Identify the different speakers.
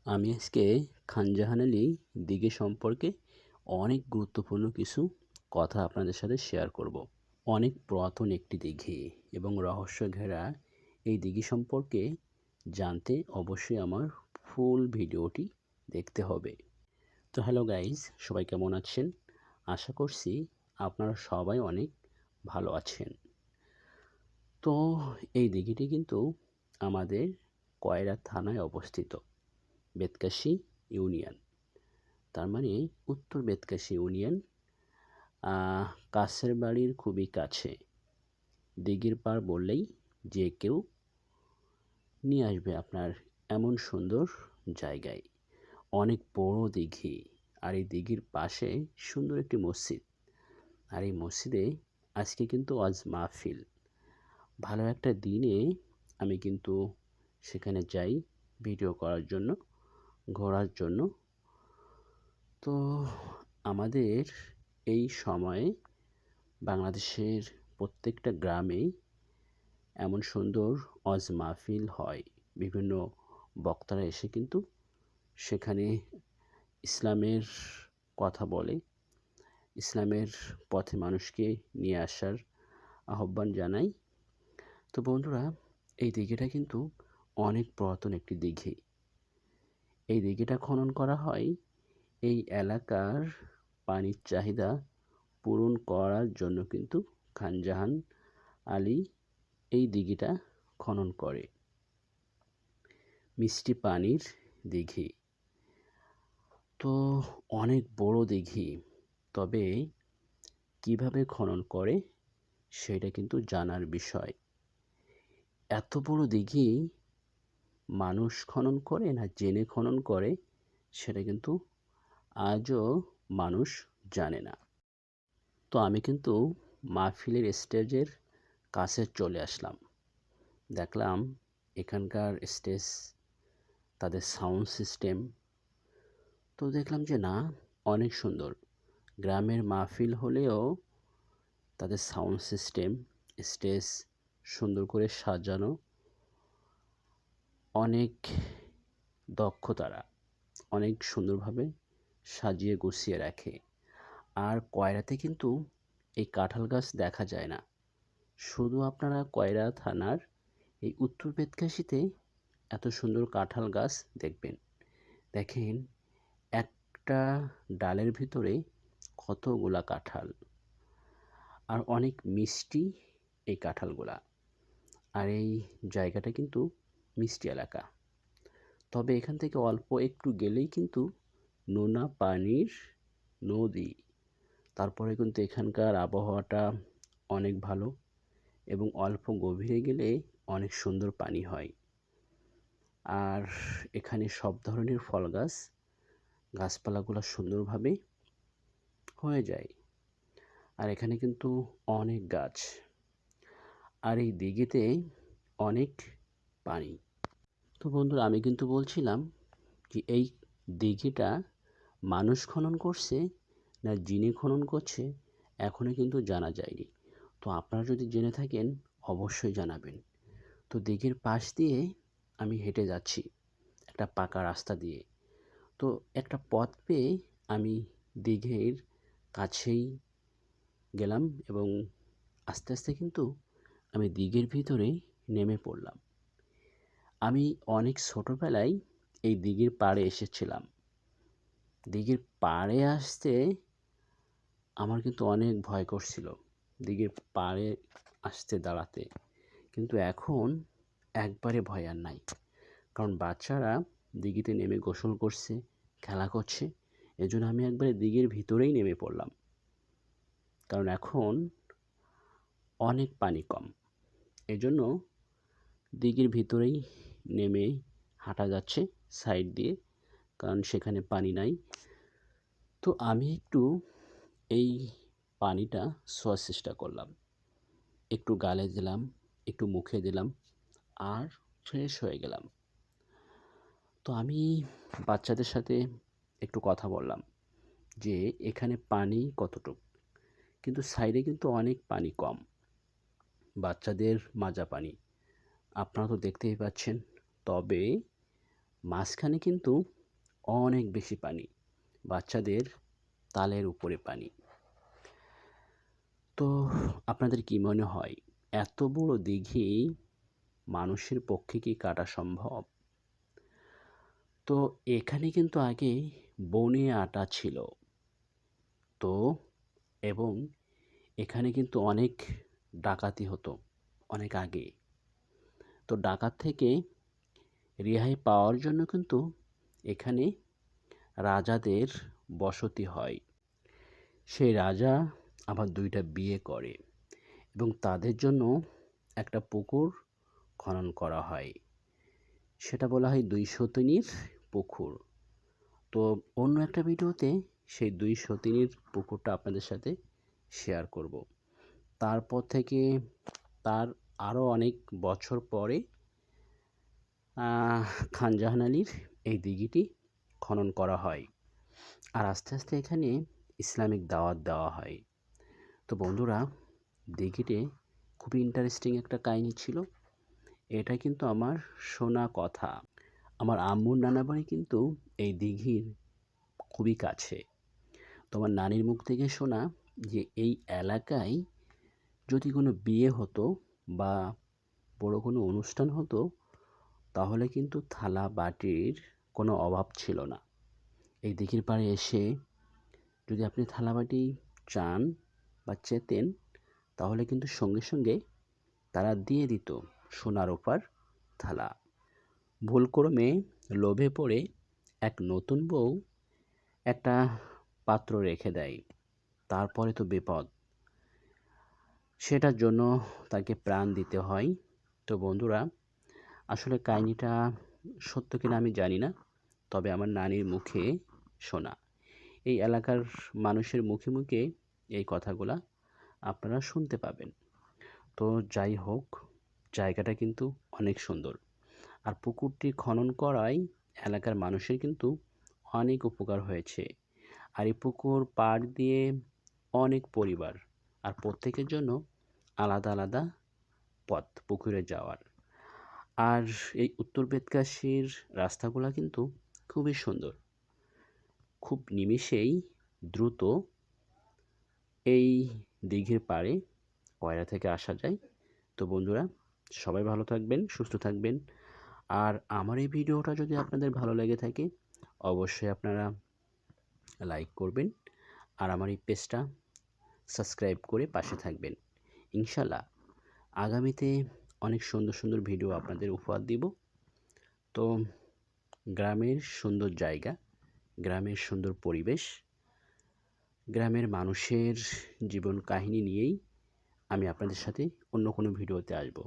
Speaker 1: আমি আজকে খান জাহান আলী দিঘি সম্পর্কে অনেক গুরুত্বপূর্ণ কিছু কথা আপনাদের সাথে শেয়ার করব। অনেক পুরাতন একটি দিঘি এবং রহস্য ঘেরা এই দিঘি সম্পর্কে জানতে অবশ্যই আমার ফুল ভিডিওটি দেখতে হবে। তো হ্যালো গাইজ, সবাই কেমন আছেন? আশা করছি আপনারা সবাই অনেক ভালো আছেন। তো এই দিঘিটি কিন্তু আমাদের কয়রা থানায় অবস্থিত, বেতকাশি ইউনিয়ন, তার মানে উত্তর বেতকাশি ইউনিয়ন। কাছের বাড়ির খুবই কাছে। দিঘির পাড় বললেই যে কেউ নিয়ে আসবে আপনার এমন সুন্দর জায়গায়। অনেক বড় দিঘি, আর এই দিঘির পাশে সুন্দর একটি মসজিদ। আর এই মসজিদে আজকে কিন্তু আজ মাহফিল। ভালো একটা দিনে আমি কিন্তু সেখানে যাই ভিডিও করার জন্য, ঘোরার জন্য। তো আমাদের এই সময়ে বাংলাদেশের প্রত্যেকটা গ্রামেই এমন সুন্দর ওয়াজ মাহফিল হয়। বিভিন্ন বক্তারা এসে কিন্তু সেখানে ইসলামের কথা বলে, ইসলামের পথে মানুষকে নিয়ে আসার আহ্বান জানায়। তো বন্ধুরা, এই দিঘিটা কিন্তু অনেক পুরাতন একটি দিঘি। এই দিঘিটা খনন করা হয় এই এলাকার পানির চাহিদা পূরণ করার জন্য। কিন্তু খান জাহান আলী এই দিঘিটা খনন করে। মিষ্টি পানির দিঘি, তো অনেক বড় দিঘি। তবে কিভাবে খনন করে সেটা কিন্তু জানার বিষয়। এত বড় দিঘি মানুষ খনন করে না জেনে খনন করে, সেটা কিন্তু আজও মানুষ জানে না। তো আমি কিন্তু মাহফিলের স্টেজের কাছে চলে আসলাম। দেখলাম এখানকার স্টেজ, তাদের সাউন্ড সিস্টেম। তো দেখলাম যে না, অনেক সুন্দর। গ্রামের মাহফিল হলেও তাদের সাউন্ড সিস্টেম, স্টেজ সুন্দর করে সাজানো, অনেক দক্ষ তারা, অনেক সুন্দরভাবে সাজিয়ে গুছিয়ে রাখে। আর কয়রাতে কিন্তু এই কাঁঠাল গাছ দেখা যায় না। শুধু আপনারা কয়রা থানার এই উত্তর বেতকাশিতে এত সুন্দর কাঁঠাল গাছ দেখবেন। দেখেন একটা ডালের ভিতরে কতগুলা কাঁঠাল, আর অনেক মিষ্টি এই কাঁঠালগুলা। আর এই জায়গাটা কিন্তু মিষ্টি এলাকা। তবে এখান থেকে অল্প একটু গেলেই কিন্তু নোনা পানির নদী। তারপরে কিন্তু এখানকার আবহাওয়াটা অনেক ভালো, এবং অল্প গভীরে গেলে অনেক সুন্দর পানি হয়। আর এখানে সব ধরনের ফল গাছ, গাছপালাগুলো সুন্দরভাবে হয়ে যায়। আর এখানে কিন্তু অনেক গাছ, আর এই দিঘিতে অনেক পানি। তো বন্ধুরা, আমি কিন্তু বলছিলাম যে এই দিঘিটা মানুষ খনন করছে না জিনে খনন করছে এখনও কিন্তু জানা যায়নি। তো আপনারা যদি জেনে থাকেন অবশ্যই জানাবেন। তো দিঘির পাশ দিয়ে আমি হেঁটে যাচ্ছি একটা পাকা রাস্তা দিয়ে। তো একটা পথ পেয়ে আমি দিঘির কাছেই গেলাম, এবং আস্তে আস্তে কিন্তু আমি দিঘির ভিতরে নেমে পড়লাম। আমি অনেক ছোটোবেলায় এই দিঘির পাড়ে এসেছিলাম। দিঘির পাড়ে আসতে আমার কিন্তু অনেক ভয় করছিল, দিঘির পাড়ে আসতে দাঁড়াতে। কিন্তু এখন একবারে ভয় আর নাই, কারণ বাচ্চারা দিঘিতে নেমে গোসল করছে, খেলা করছে। এজন্য আমি একবারে দিঘির ভিতরেই নেমে পড়লাম, কারণ এখন অনেক পানি কম। এজন্য দিঘির ভিতরেই নেমে হাঁটা যাচ্ছে সাইড দিয়ে, কারণ সেখানে পানি নাই। তো আমি একটু এই পানিটা ছোঁয়ার চেষ্টা করলাম, একটু গালে দিলাম, একটু মুখে দিলাম, আর ফ্রেশ হয়ে গেলাম। তো আমি বাচ্চাদের সাথে একটু কথা বললাম যে এখানে পানি কতটুকু, কিন্তু সাইডে কিন্তু অনেক পানি কম, বাচ্চাদের মাজা পানি আপনারা তো দেখতেই পাচ্ছেন। তবে মাঝখানে কিন্তু অনেক বেশি পানি, বাচ্চাদের তালের উপরে পানি। তো আপনাদের কি মনে হয় এত বড় দিঘি মানুষের পক্ষে কি কাটা সম্ভব? তো এখানে কিন্তু আগে বনে আটা ছিল। তো এবং এখানে কিন্তু অনেক ডাকাতি হতো অনেক আগে। তো ডাকাত থেকে রেহাই পাওয়ার জন্য কিন্তু এখানে রাজাদের বসতি হয়। সেই রাজা আবার ২ টা বিয়ে করে এবং তাদের জন্য একটা পুকুর খনন করা হয়। সেটা বলা হয় ২ সতিনীর পুকুর। তো অন্য একটা ভিডিওতে সেই ২ সতিনীর পুকুরটা আপনাদের সাথে শেয়ার করব। তারপর থেকে তার আরও অনেক বছর পরে খান জাহান আলীর এই দিঘিটি খনন করা হয়। আর আস্তে আস্তে এখানে ইসলামিক দাওয়াত দেওয়া হয়। তো বন্ধুরা, দিঘিতে খুবই ইন্টারেস্টিং একটা কাহিনী ছিল। এটা কিন্তু আমার শোনা কথা। আমার আম্মুর নানা বাড়ি কিন্তু এই দিঘির খুবই কাছে। তো আমার নানির মুখ থেকে শোনা যে এই এলাকায় যদি কোনো বিয়ে হতো বা বড় কোনো অনুষ্ঠান হতো, তাহলে কিন্তু থালা বাটির কোনো অভাব ছিল না। এই দিঘির পাড়ে এসে যদি আপনি থালাবাটি চান বা চেতেন, তাহলে কিন্তু সঙ্গে সঙ্গে তারা দিয়ে দিত সোনার রূপার থালা। ভুলক্রমে লোভে পড়ে এক নতুন বউ একটা পাত্র রেখে দেয়। তারপরে তো বিপদ। সেটার জন্য তাকে প্রাণ দিতে হয়। তো বন্ধুরা, আসলে কাহিনীটা সত্য কিনা আমি জানি না। তবে আমার নানির মুখে শোনা। এই এলাকার মানুষের মুখে মুখে এই কথাগুলা আপনারা শুনতে পাবেন। তো যাই হোক, জায়গাটা কিন্তু অনেক সুন্দর। আর পুকুরটি খনন করায় এলাকার মানুষের কিন্তু অনেক উপকার হয়েছে। আর এই পুকুর পাড় দিয়ে অনেক পরিবার, আর প্রত্যেকের জন্য আলাদা আলাদা পথ পুকুরে যাওয়ার। আর এই উত্তর বেতগাছির রাস্তাগুলা কিন্তু খুবই সুন্দর। খুব নিমেষেই দ্রুত এই দিঘির পাড়ে কয়রা থেকে আসা যায়। তো বন্ধুরা, সবাই ভালো থাকবেন, সুস্থ থাকবেন। আর আমার এই ভিডিওটা যদি আপনাদের ভালো লেগে থাকে, অবশ্যই আপনারা লাইক করবেন আর আমার এই পেজটা সাবস্ক্রাইব করে পাশে থাকবেন। ইনশাল্লাহ আগামীতে অনেক সুন্দর সুন্দর ভিডিও আপনাদের উপহার দিব। তো গ্রামের সুন্দর জায়গা, গ্রামের সুন্দর পরিবেশ, গ্রামের মানুষের জীবন কাহিনী নিয়েই আমি আপনাদের সাথে অন্য কোনো ভিডিওতে আসবো।